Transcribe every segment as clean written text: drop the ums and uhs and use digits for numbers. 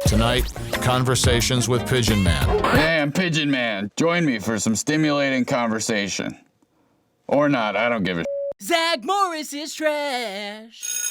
Tonight, conversations with Pigeon Man. Hey, I'm Pigeon Man. Join me for some stimulating conversation. Or not, I don't give a Zack Morris is trash.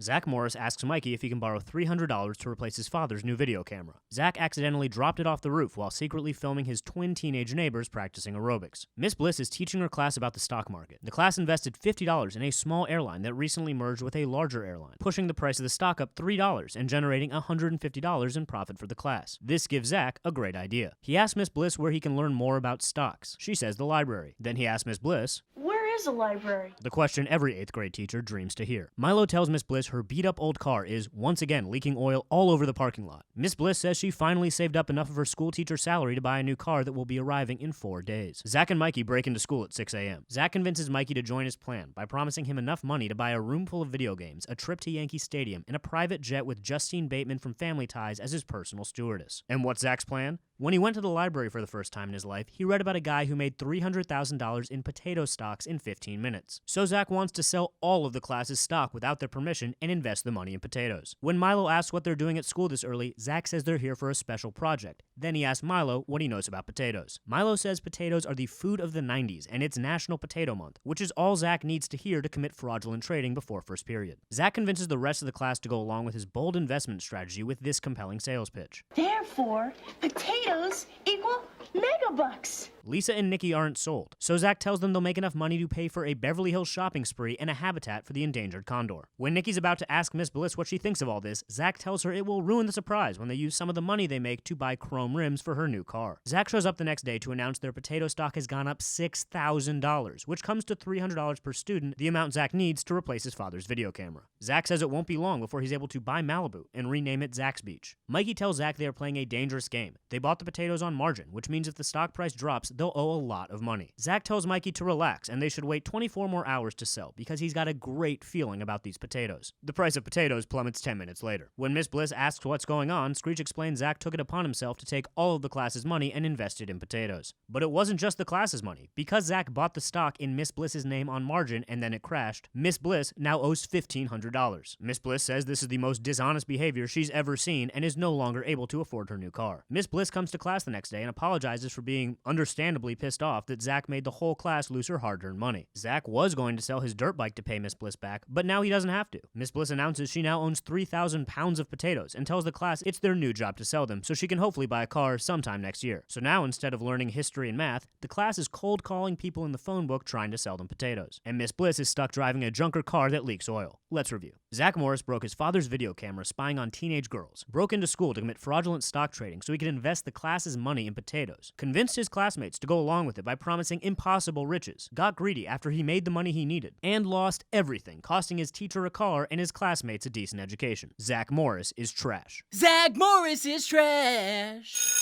Zack Morris asks Mikey if he can borrow $300 to replace his father's new video camera. Zack accidentally dropped it off the roof while secretly filming his twin teenage neighbors practicing aerobics. Miss Bliss is teaching her class about the stock market. The class invested $50 in a small airline that recently merged with a larger airline, pushing the price of the stock up $3 and generating $150 in profit for the class. This gives Zack a great idea. He asks Miss Bliss where he can learn more about stocks. She says the library. Then he asks Miss Bliss, "Where is a library?" the question every 8th grade teacher dreams to hear. Milo tells Miss Bliss her beat-up old car is, once again, leaking oil all over the parking lot. Miss Bliss says she finally saved up enough of her school teacher's salary to buy a new car that will be arriving in 4 days. Zack and Mikey break into school at 6 a.m. Zack convinces Mikey to join his plan by promising him enough money to buy a room full of video games, a trip to Yankee Stadium, and a private jet with Justine Bateman from Family Ties as his personal stewardess. And what's Zack's plan? When he went to the library for the first time in his life, he read about a guy who made $300,000 in potato stocks in 15 minutes. So Zack wants to sell all of the class's stock without their permission and invest the money in potatoes. When Milo asks what they're doing at school this early, Zack says they're here for a special project. Then he asks Milo what he knows about potatoes. Milo says potatoes are the food of the 90s and it's National Potato Month, which is all Zack needs to hear to commit fraudulent trading before first period. Zack convinces the rest of the class to go along with his bold investment strategy with this compelling sales pitch. Therefore, potatoes equal megabucks. Lisa and Nikki aren't sold, so Zack tells them they'll make enough money to pay for a Beverly Hills shopping spree and a habitat for the endangered condor. When Nikki's about to ask Miss Bliss what she thinks of all this, Zack tells her it will ruin the surprise when they use some of the money they make to buy chrome rims for her new car. Zack shows up the next day to announce their potato stock has gone up $6,000, which comes to $300 per student, the amount Zack needs to replace his father's video camera. Zack says it won't be long before he's able to buy Malibu and rename it Zack's Beach. Mikey tells Zack they are playing a dangerous game. They bought the potatoes on margin, which means if the stock price drops, they'll owe a lot of money. Zack tells Mikey to relax and they should wait 24 more hours to sell because he's got a great feeling about these potatoes. The price of potatoes plummets 10 minutes later. When Miss Bliss asks what's going on, Screech explains Zack took it upon himself to take all of the class's money and invest it in potatoes. But it wasn't just the class's money. Because Zack bought the stock in Miss Bliss's name on margin and then it crashed, Miss Bliss now owes $1,500. Miss Bliss says this is the most dishonest behavior she's ever seen and is no longer able to afford her new car. Miss Bliss comes to class the next day and apologizes for being understandably pissed off that Zack made the whole class lose her hard-earned money. Zack was going to sell his dirt bike to pay Miss Bliss back, but now he doesn't have to. Miss Bliss announces she now owns 3,000 pounds of potatoes and tells the class it's their new job to sell them so she can hopefully buy a car sometime next year. So now instead of learning history and math, the class is cold calling people in the phone book trying to sell them potatoes. And Miss Bliss is stuck driving a junker car that leaks oil. Let's review. Zack Morris broke his father's video camera spying on teenage girls, broke into school to commit fraudulent stock trading so he could invest the class's money in potatoes, convinced his classmates to go along with it by promising impossible riches, got greedy after he made the money he needed, and lost everything, costing his teacher a car and his classmates a decent education. Zack Morris is trash. Zack Morris is trash.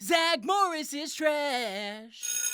Zack Morris is trash.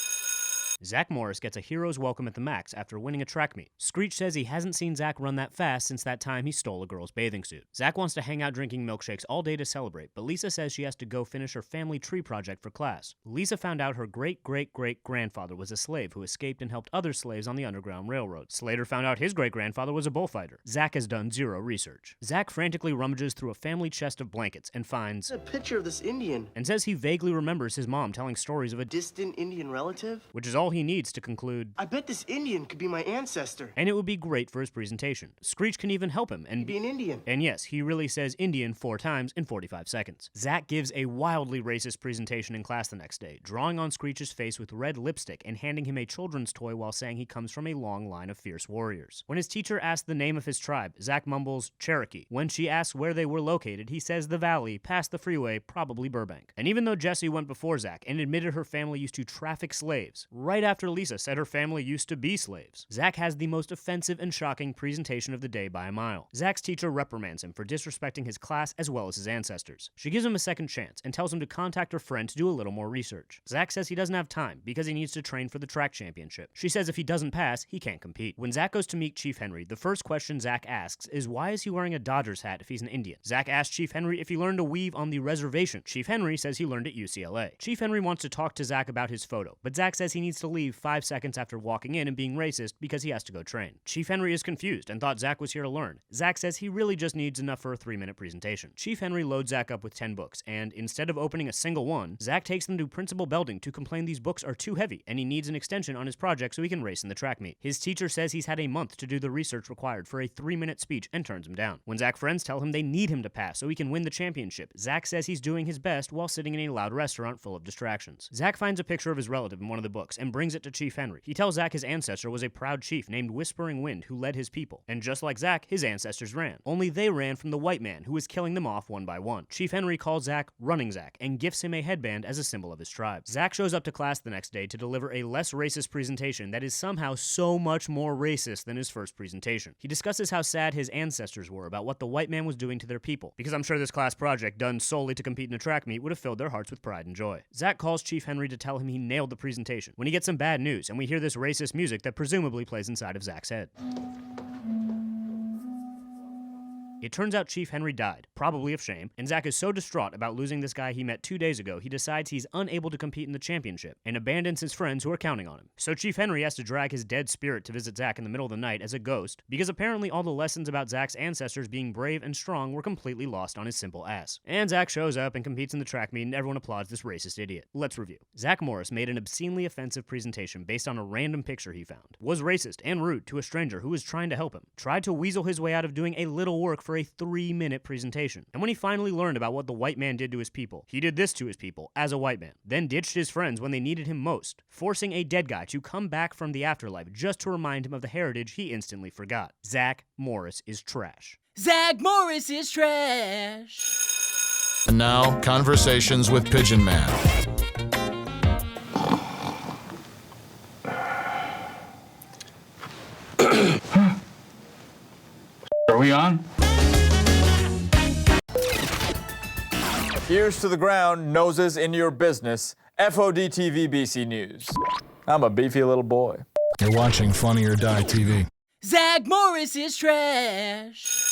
Zack Morris gets a hero's welcome at the Max after winning a track meet. Screech says he hasn't seen Zack run that fast since that time he stole a girl's bathing suit. Zack wants to hang out drinking milkshakes all day to celebrate, but Lisa says she has to go finish her family tree project for class. Lisa found out her great-great-great-grandfather was a slave who escaped and helped other slaves on the Underground Railroad. Slater found out his great-grandfather was a bullfighter. Zack has done zero research. Zack frantically rummages through a family chest of blankets and finds a picture of this Indian, and says he vaguely remembers his mom telling stories of a distant Indian relative, which is all he needs to conclude, I bet this Indian could be my ancestor. And it would be great for his presentation. Screech can even help him and be an Indian. And yes, he really says Indian 4 times in 45 seconds. Zack gives a wildly racist presentation in class the next day, drawing on Screech's face with red lipstick and handing him a children's toy while saying he comes from a long line of fierce warriors. When his teacher asks the name of his tribe, Zack mumbles Cherokee. When she asks where they were located, he says the valley, past the freeway, probably Burbank. And even though Jessie went before Zack and admitted her family used to traffic slaves, right after Lisa said her family used to be slaves, Zack has the most offensive and shocking presentation of the day by a mile. Zack's teacher reprimands him for disrespecting his class as well as his ancestors. She gives him a second chance and tells him to contact her friend to do a little more research. Zack says he doesn't have time because he needs to train for the track championship. She says if he doesn't pass, he can't compete. When Zack goes to meet Chief Henry, the first question Zack asks is why is he wearing a Dodgers hat if he's an Indian? Zack asks Chief Henry if he learned to weave on the reservation. Chief Henry says he learned at UCLA. Chief Henry wants to talk to Zack about his photo, but Zack says he needs to leave 5 seconds after walking in and being racist because he has to go train. Chief Henry is confused and thought Zack was here to learn. Zack says he really just needs enough for a 3-minute presentation. Chief Henry loads Zack up with 10 books, and instead of opening a single one, Zack takes them to Principal Belding to complain these books are too heavy and he needs an extension on his project so he can race in the track meet. His teacher says he's had a month to do the research required for a 3-minute speech and turns him down. When Zack's friends tell him they need him to pass so he can win the championship, Zack says he's doing his best while sitting in a loud restaurant full of distractions. Zack finds a picture of his relative in one of the books and brings it to Chief Henry. He tells Zack his ancestor was a proud chief named Whispering Wind who led his people, and just like Zack, his ancestors ran. Only they ran from the white man who was killing them off one by one. Chief Henry calls Zack Running Zack and gifts him a headband as a symbol of his tribe. Zack shows up to class the next day to deliver a less racist presentation that is somehow so much more racist than his first presentation. He discusses how sad his ancestors were about what the white man was doing to their people, because I'm sure this class project, done solely to compete in a track meet, would have filled their hearts with pride and joy. Zack calls Chief Henry to tell him he nailed the presentation, when he gets some bad news and we hear this racist music that presumably plays inside of Zack's head. It turns out Chief Henry died, probably of shame, and Zack is so distraught about losing this guy he met 2 days ago he decides he's unable to compete in the championship and abandons his friends who are counting on him. So Chief Henry has to drag his dead spirit to visit Zack in the middle of the night as a ghost because apparently all the lessons about Zack's ancestors being brave and strong were completely lost on his simple ass. And Zack shows up and competes in the track meet and everyone applauds this racist idiot. Let's review. Zack Morris made an obscenely offensive presentation based on a random picture he found, was racist and rude to a stranger who was trying to help him, tried to weasel his way out of doing a little work for a 3-minute presentation. And when he finally learned about what the white man did to his people, he did this to his people as a white man, then ditched his friends when they needed him most, forcing a dead guy to come back from the afterlife just to remind him of the heritage he instantly forgot. Zack Morris is trash. Zack Morris is trash. And now, Conversations with Pigeon Man. Are we on? Ears to the ground, noses in your business. FOD-TV BC News. I'm a beefy little boy. You're watching Funny or Die TV. Zack Morris is trash.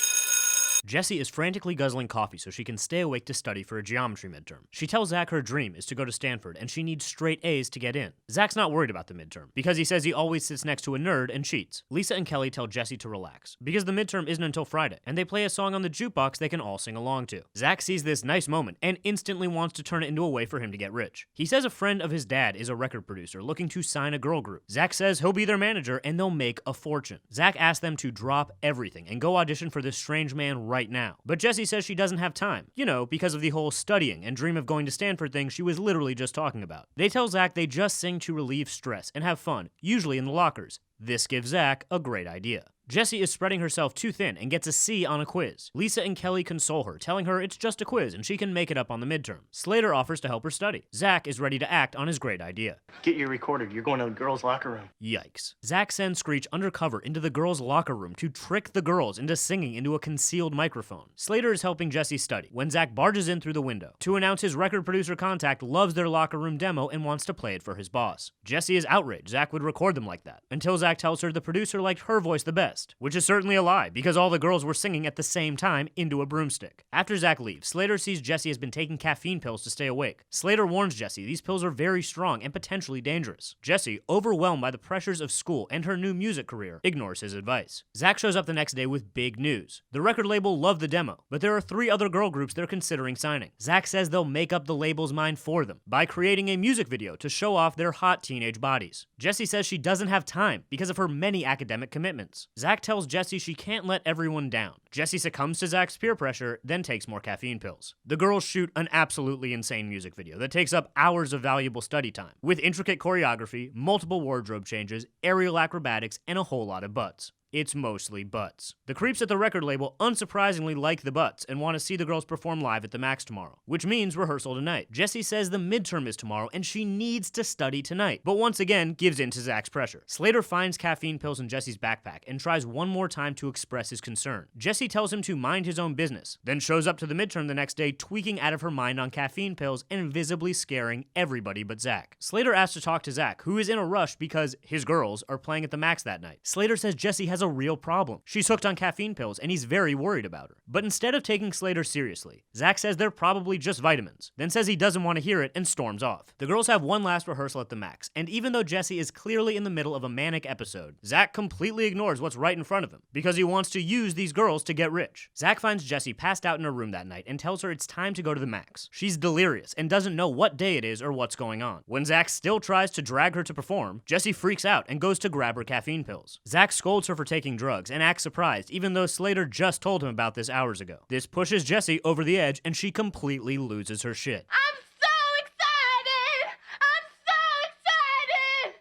Jessie is frantically guzzling coffee so she can stay awake to study for a geometry midterm. She tells Zack her dream is to go to Stanford and she needs straight A's to get in. Zack's not worried about the midterm because he says he always sits next to a nerd and cheats. Lisa and Kelly tell Jessie to relax because the midterm isn't until Friday and they play a song on the jukebox they can all sing along to. Zack sees this nice moment and instantly wants to turn it into a way for him to get rich. He says a friend of his dad is a record producer looking to sign a girl group. Zack says he'll be their manager and they'll make a fortune. Zack asks them to drop everything and go audition for this strange man right now. But Jessie says she doesn't have time, because of the whole studying and dream of going to Stanford thing she was literally just talking about. They tell Zack they just sing to relieve stress and have fun, usually in the lockers. This gives Zack a great idea. Jessie is spreading herself too thin and gets a C on a quiz. Lisa and Kelly console her, telling her it's just a quiz and she can make it up on the midterm. Slater offers to help her study. Zack is ready to act on his great idea. Get your recorder. You're going to the girls' locker room. Yikes. Zack sends Screech undercover into the girls' locker room to trick the girls into singing into a concealed microphone. Slater is helping Jessie study when Zack barges in through the window to announce his record producer contact loves their locker room demo and wants to play it for his boss. Jessie is outraged Zack would record them like that, until Zack tells her the producer liked her voice the best, which is certainly a lie because all the girls were singing at the same time into a broomstick. After Zack leaves, Slater sees Jessie has been taking caffeine pills to stay awake. Slater warns Jessie these pills are very strong and potentially dangerous. Jessie, overwhelmed by the pressures of school and her new music career, ignores his advice. Zack shows up the next day with big news. The record label loved the demo, but there are 3 other girl groups they're considering signing. Zack says they'll make up the label's mind for them by creating a music video to show off their hot teenage bodies. Jessie says she doesn't have time because of her many academic commitments. Zack tells Jessie she can't let everyone down. Jessie succumbs to Zack's peer pressure, then takes more caffeine pills. The girls shoot an absolutely insane music video that takes up hours of valuable study time, with intricate choreography, multiple wardrobe changes, aerial acrobatics, and a whole lot of butts. It's mostly butts. The creeps at the record label unsurprisingly like the butts and want to see the girls perform live at the Max tomorrow, which means rehearsal tonight. Jessie says the midterm is tomorrow and she needs to study tonight, but once again gives in to Zack's pressure. Slater finds caffeine pills in Jessie's backpack and tries one more time to express his concern. Jessie tells him to mind his own business, then shows up to the midterm the next day tweaking out of her mind on caffeine pills and visibly scaring everybody but Zack. Slater asks to talk to Zack, who is in a rush because his girls are playing at the Max that night. Slater says Jessie has has a real problem. She's hooked on caffeine pills and he's very worried about her. But instead of taking Slater seriously, Zack says they're probably just vitamins, then says he doesn't want to hear it and storms off. The girls have one last rehearsal at the Max, and even though Jessie is clearly in the middle of a manic episode, Zack completely ignores what's right in front of him because he wants to use these girls to get rich. Zack finds Jessie passed out in her room that night and tells her it's time to go to the Max. She's delirious and doesn't know what day it is or what's going on. When Zack still tries to drag her to perform, Jessie freaks out and goes to grab her caffeine pills. Zack scolds her for taking drugs and acts surprised even though Slater just told him about this hours ago. This pushes Jessie over the edge and she completely loses her shit. I'm so excited! I'm so scared!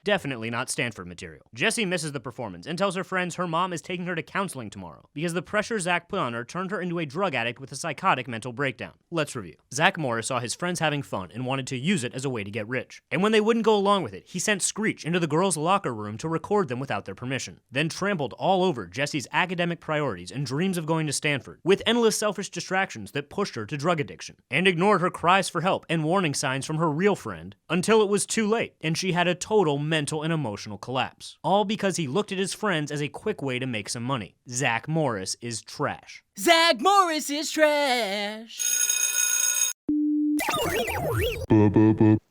Definitely not Stanford material. Jessie misses the performance and tells her friends her mom is taking her to counseling tomorrow because the pressure Zack put on her turned her into a drug addict with a psychotic mental breakdown. Let's review. Zack Morris saw his friends having fun and wanted to use it as a way to get rich. And when they wouldn't go along with it, he sent Screech into the girls' locker room to record them without their permission, then trampled all over Jessie's academic priorities and dreams of going to Stanford, with endless selfish distractions that pushed her to drug addiction, and ignored her cries for help and warning signs from her real friend until it was too late and she had a total mental and emotional collapse. All because he looked at his friends as a quick way to make some money. Zack Morris is trash. Zack Morris is trash.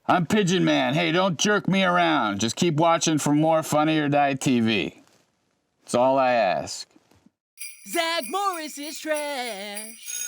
I'm Pigeon Man. Hey, don't jerk me around. Just keep watching for more Funny or Die TV. That's all I ask. Zack Morris is trash.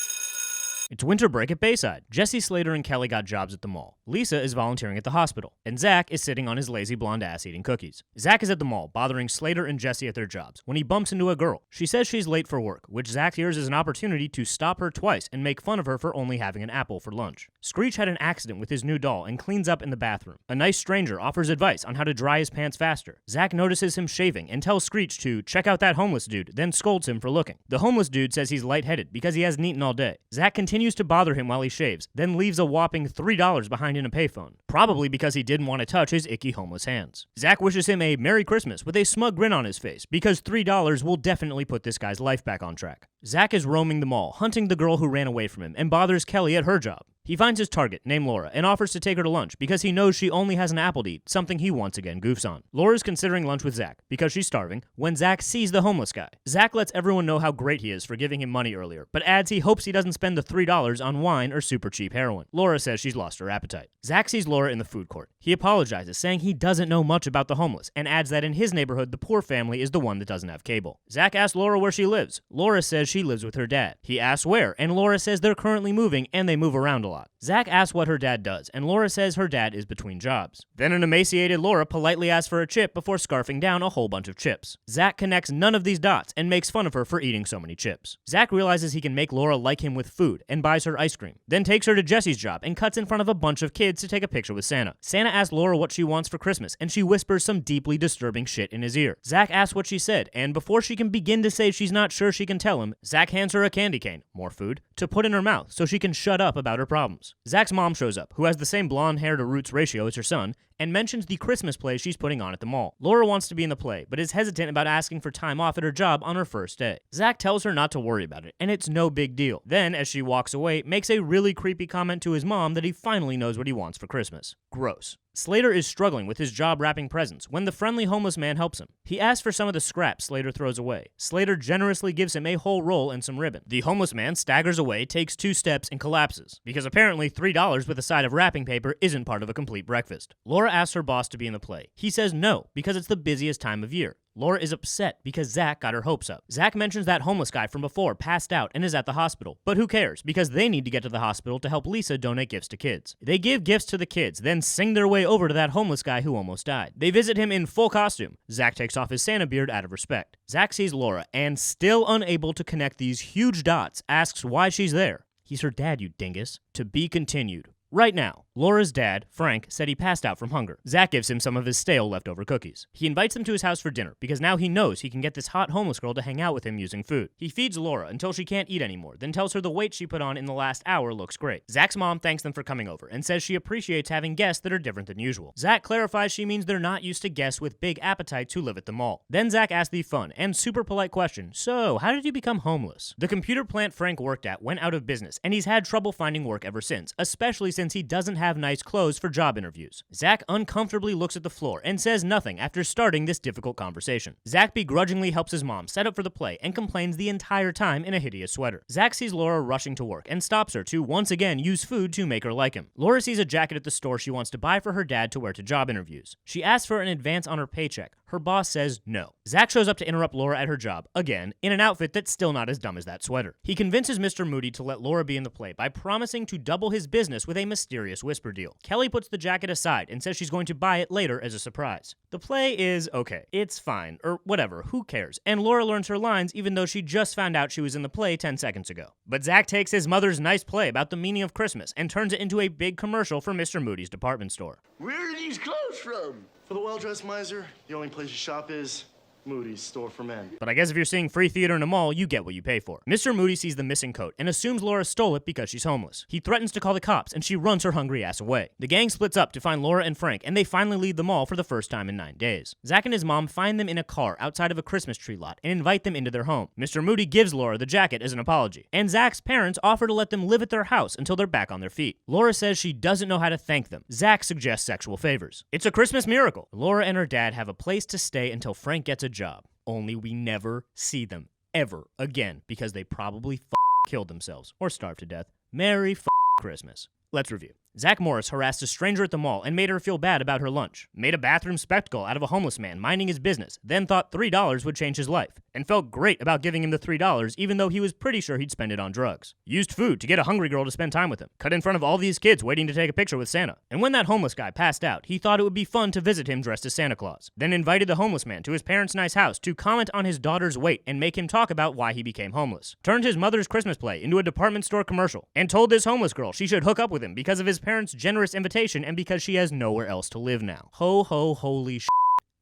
It's winter break at Bayside. Jessie, Slater, and Kelly got jobs at the mall. Lisa is volunteering at the hospital. And Zack is sitting on his lazy blonde ass eating cookies. Zack is at the mall, bothering Slater and Jessie at their jobs, when he bumps into a girl. She says she's late for work, which Zack hears is an opportunity to stop her twice and make fun of her for only having an apple for lunch. Screech had an accident with his new doll and cleans up in the bathroom. A nice stranger offers advice on how to dry his pants faster. Zack notices him shaving and tells Screech to check out that homeless dude, then scolds him for looking. The homeless dude says he's lightheaded because he hasn't eaten all day. Zack continues to bother him while he shaves, then leaves a whopping $3 behind in a payphone, probably because he didn't want to touch his icky homeless hands. Zack wishes him a Merry Christmas with a smug grin on his face, because $3 will definitely put this guy's life back on track. Zack is roaming the mall, hunting the girl who ran away from him, and bothers Kelly at her job. He finds his target, named Laura, and offers to take her to lunch because he knows she only has an apple to eat, something he once again goofs on. Laura's considering lunch with Zack because she's starving when Zack sees the homeless guy. Zack lets everyone know how great he is for giving him money earlier, but adds he hopes he doesn't spend the $3 on wine or super cheap heroin. Laura says she's lost her appetite. Zack sees Laura in the food court. He apologizes, saying he doesn't know much about the homeless, and adds that in his neighborhood, the poor family is the one that doesn't have cable. Zack asks Laura where she lives. Laura says she lives with her dad. He asks where, and Laura says they're currently moving and they move around a lot. Zack asks what her dad does, and Laura says her dad is between jobs. Then an emaciated Laura politely asks for a chip before scarfing down a whole bunch of chips. Zack connects none of these dots and makes fun of her for eating so many chips. Zack realizes he can make Laura like him with food and buys her ice cream, then takes her to Jessie's job and cuts in front of a bunch of kids to take a picture with Santa. Santa asks Laura what she wants for Christmas, and she whispers some deeply disturbing shit in his ear. Zack asks what she said, and before she can begin to say she's not sure she can tell him, Zack hands her a candy cane, more food, to put in her mouth so she can shut up about her problems. Zack's mom shows up, who has the same blonde hair to roots ratio as her son, and mentions the Christmas play she's putting on at the mall. Laura wants to be in the play, but is hesitant about asking for time off at her job on her first day. Zack tells her not to worry about it, and it's no big deal. Then, as she walks away, makes a really creepy comment to his mom that he finally knows what he wants for Christmas. Gross. Slater is struggling with his job wrapping presents when the friendly homeless man helps him. He asks for some of the scraps Slater throws away. Slater generously gives him a whole roll and some ribbon. The homeless man staggers away, takes 2 steps, and collapses, because apparently $3 with a side of wrapping paper isn't part of a complete breakfast. Laura asks her boss to be in the play. He says no, because it's the busiest time of year. Laura is upset because Zack got her hopes up. Zack mentions that homeless guy from before passed out and is at the hospital. But who cares, because they need to get to the hospital to help Lisa donate gifts to kids. They give gifts to the kids, then sing their way over to that homeless guy who almost died. They visit him in full costume. Zack takes off his Santa beard out of respect. Zack sees Laura, and still unable to connect these huge dots, asks why she's there. He's her dad, you dingus. To be continued. Right now. Laura's dad, Frank, said he passed out from hunger. Zack gives him some of his stale leftover cookies. He invites them to his house for dinner because now he knows he can get this hot homeless girl to hang out with him using food. He feeds Laura until she can't eat anymore, then tells her the weight she put on in the last hour looks great. Zack's mom thanks them for coming over and says she appreciates having guests that are different than usual. Zack clarifies she means they're not used to guests with big appetites who live at the mall. Then Zack asks the fun and super polite question, so how did you become homeless? The computer plant Frank worked at went out of business, and he's had trouble finding work ever since, especially since he doesn't have have nice clothes for job interviews. Zack uncomfortably looks at the floor and says nothing after starting this difficult conversation. Zack begrudgingly helps his mom set up for the play and complains the entire time in a hideous sweater. Zack sees Laura rushing to work and stops her to once again use food to make her like him. Laura sees a jacket at the store she wants to buy for her dad to wear to job interviews. She asks for an advance on her paycheck. Her boss says no. Zack shows up to interrupt Laura at her job, again, in an outfit that's still not as dumb as that sweater. He convinces Mr. Moody to let Laura be in the play by promising to double his business with a mysterious whisper deal. Kelly puts the jacket aside and says she's going to buy it later as a surprise. The play is okay. It's fine, or whatever, who cares? And Laura learns her lines even though she just found out she was in the play 10 seconds ago. But Zack takes his mother's nice play about the meaning of Christmas and turns it into a big commercial for Mr. Moody's department store. Where are these clothes from? For the well-dressed miser, the only place you shop is Moody's store for men. But I guess if you're seeing free theater in a mall, you get what you pay for. Mr. Moody sees the missing coat and assumes Laura stole it because she's homeless. He threatens to call the cops and she runs her hungry ass away. The gang splits up to find Laura and Frank and they finally leave the mall for the first time in 9 days. Zack and his mom find them in a car outside of a Christmas tree lot and invite them into their home. Mr. Moody gives Laura the jacket as an apology, and Zack's parents offer to let them live at their house until they're back on their feet. Laura says she doesn't know how to thank them. Zack suggests sexual favors. It's a Christmas miracle. Laura and her dad have a place to stay until Frank gets a job. Only we never see them ever again because they probably killed themselves or starved to death. Merry Christmas. Let's review. Zack Morris harassed a stranger at the mall and made her feel bad about her lunch, made a bathroom spectacle out of a homeless man minding his business, then thought $3 would change his life, and felt great about giving him the $3 even though he was pretty sure he'd spend it on drugs. Used food to get a hungry girl to spend time with him, cut in front of all these kids waiting to take a picture with Santa. And when that homeless guy passed out, he thought it would be fun to visit him dressed as Santa Claus, then invited the homeless man to his parents' nice house to comment on his daughter's weight and make him talk about why he became homeless. Turned his mother's Christmas play into a department store commercial, and told this homeless girl she should hook up with him because of his parents' generous invitation and because she has nowhere else to live now. Ho ho holy shit.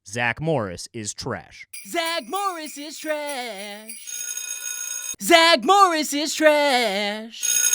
Zack Morris is trash. Zack Morris is trash. Zack Morris is trash.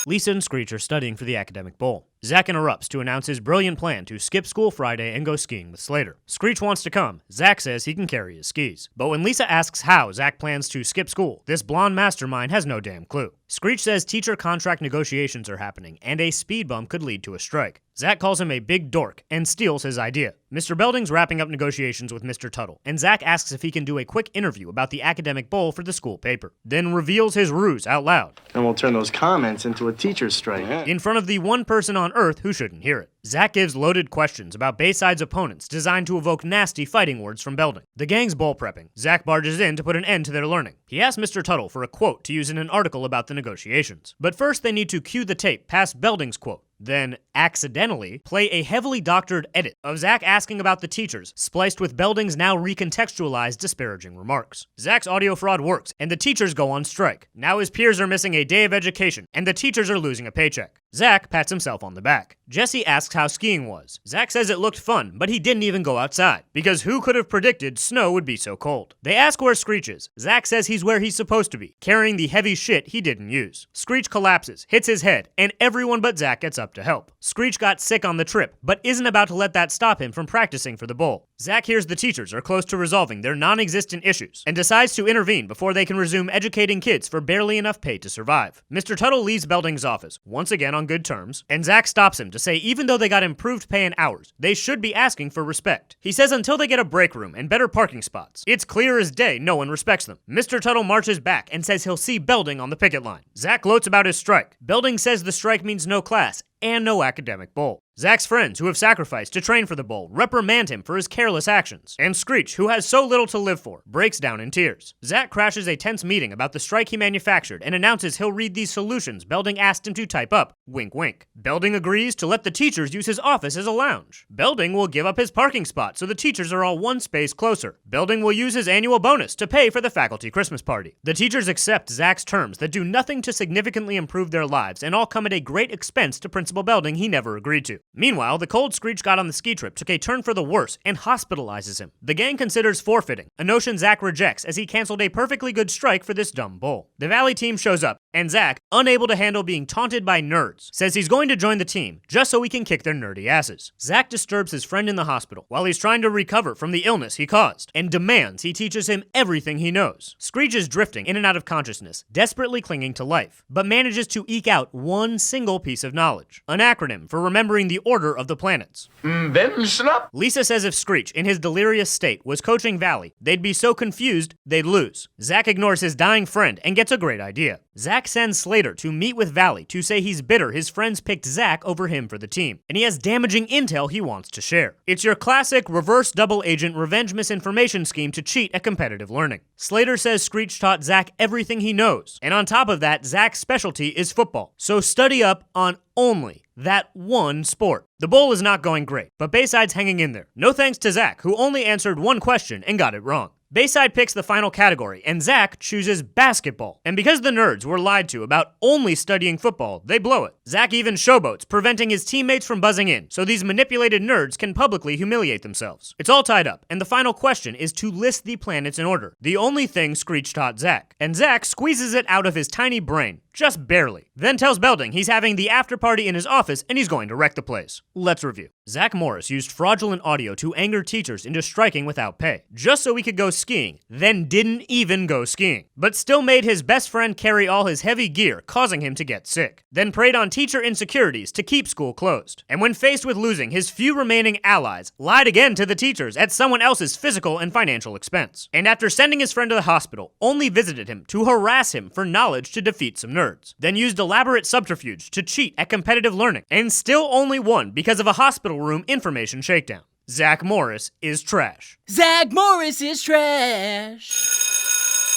Lisa and Screech are studying for the academic bowl. Zack interrupts to announce his brilliant plan to skip school Friday and go skiing with Slater. Screech wants to come. Zack says he can carry his skis. But when Lisa asks how Zack plans to skip school, this blonde mastermind has no damn clue. Screech says teacher contract negotiations are happening, and a speed bump could lead to a strike. Zack calls him a big dork and steals his idea. Mr. Belding's wrapping up negotiations with Mr. Tuttle, and Zack asks if he can do a quick interview about the academic bowl for the school paper, then reveals his ruse out loud. And we'll turn those comments into a teacher's strike. In front of the one person on Earth who shouldn't hear it. Zack gives loaded questions about Bayside's opponents designed to evoke nasty fighting words from Belding. The gang's bowl prepping. Zack barges in to put an end to their learning. He asks Mr. Tuttle for a quote to use in an article about the negotiations. But first they need to cue the tape past Belding's quote, then accidentally play a heavily doctored edit of Zack asking about the teachers, spliced with Belding's now recontextualized disparaging remarks. Zack's audio fraud works, and the teachers go on strike. Now his peers are missing a day of education, and the teachers are losing a paycheck. Zack pats himself on the back. Jessie asks how skiing was. Zack says it looked fun, but he didn't even go outside, because who could have predicted snow would be so cold? They ask where Screech is. Zack says he's where he's supposed to be, carrying the heavy shit he didn't use. Screech collapses, hits his head, and everyone but Zack gets up to help. Screech got sick on the trip, but isn't about to let that stop him from practicing for the bowl. Zack hears the teachers are close to resolving their non-existent issues, and decides to intervene before they can resume educating kids for barely enough pay to survive. Mr. Tuttle leaves Belding's office, once again on good terms, and Zack stops him to say even though they got improved pay and hours, they should be asking for respect. He says until they get a break room and better parking spots, it's clear as day no one respects them. Mr. Tuttle marches back and says he'll see Belding on the picket line. Zack gloats about his strike. Belding says the strike means no class and no academic bowl. Zack's friends, who have sacrificed to train for the bowl, reprimand him for his careless actions. And Screech, who has so little to live for, breaks down in tears. Zack crashes a tense meeting about the strike he manufactured and announces he'll read these solutions Belding asked him to type up. Wink wink. Belding agrees to let the teachers use his office as a lounge. Belding will give up his parking spot so the teachers are all one space closer. Belding will use his annual bonus to pay for the faculty Christmas party. The teachers accept Zack's terms that do nothing to significantly improve their lives and all come at a great expense to Principal Belding he never agreed to. Meanwhile, the cold Screech got on the ski trip took a turn for the worse and hospitalizes him. The gang considers forfeiting, a notion Zack rejects as he canceled a perfectly good strike for this dumb bowl. The Valley team shows up, And Zack, unable to handle being taunted by nerds, says he's going to join the team just so he can kick their nerdy asses. Zack disturbs his friend in the hospital while he's trying to recover from the illness he caused, and demands he teaches him everything he knows. Screech is drifting in and out of consciousness, desperately clinging to life, but manages to eke out one single piece of knowledge, an acronym for remembering the order of the planets. Lisa says if Screech, in his delirious state, was coaching Valley, they'd be so confused they'd lose. Zack ignores his dying friend and gets a great idea. Zack sends Slater to meet with Valley to say he's bitter his friends picked Zack over him for the team, and he has damaging intel he wants to share. It's your classic reverse double agent revenge misinformation scheme to cheat at competitive learning. Slater says Screech taught Zack everything he knows, and on top of that, Zack's specialty is football, so study up on only that one sport. The bowl is not going great, but Bayside's hanging in there. No thanks to Zack, who only answered one question and got it wrong. Bayside picks the final category, and Zack chooses basketball. And because the nerds were lied to about only studying football, they blow it. Zack even showboats, preventing his teammates from buzzing in, so these manipulated nerds can publicly humiliate themselves. It's all tied up, and the final question is to list the planets in order, the only thing Screech taught Zack. And Zack squeezes it out of his tiny brain, just barely. Then tells Belding he's having the after party in his office and he's going to wreck the place. Let's review. Zack Morris used fraudulent audio to anger teachers into striking without pay, just so he could go skiing, then didn't even go skiing, but still made his best friend carry all his heavy gear, causing him to get sick. Then preyed on teacher insecurities to keep school closed. And when faced with losing his few remaining allies, lied again to the teachers at someone else's physical and financial expense. And after sending his friend to the hospital, only visited him to harass him for knowledge to defeat some nerds. Then used elaborate subterfuge to cheat at competitive learning, and still only won because of a hospital room information shakedown. Zack Morris is trash. Zack Morris is trash.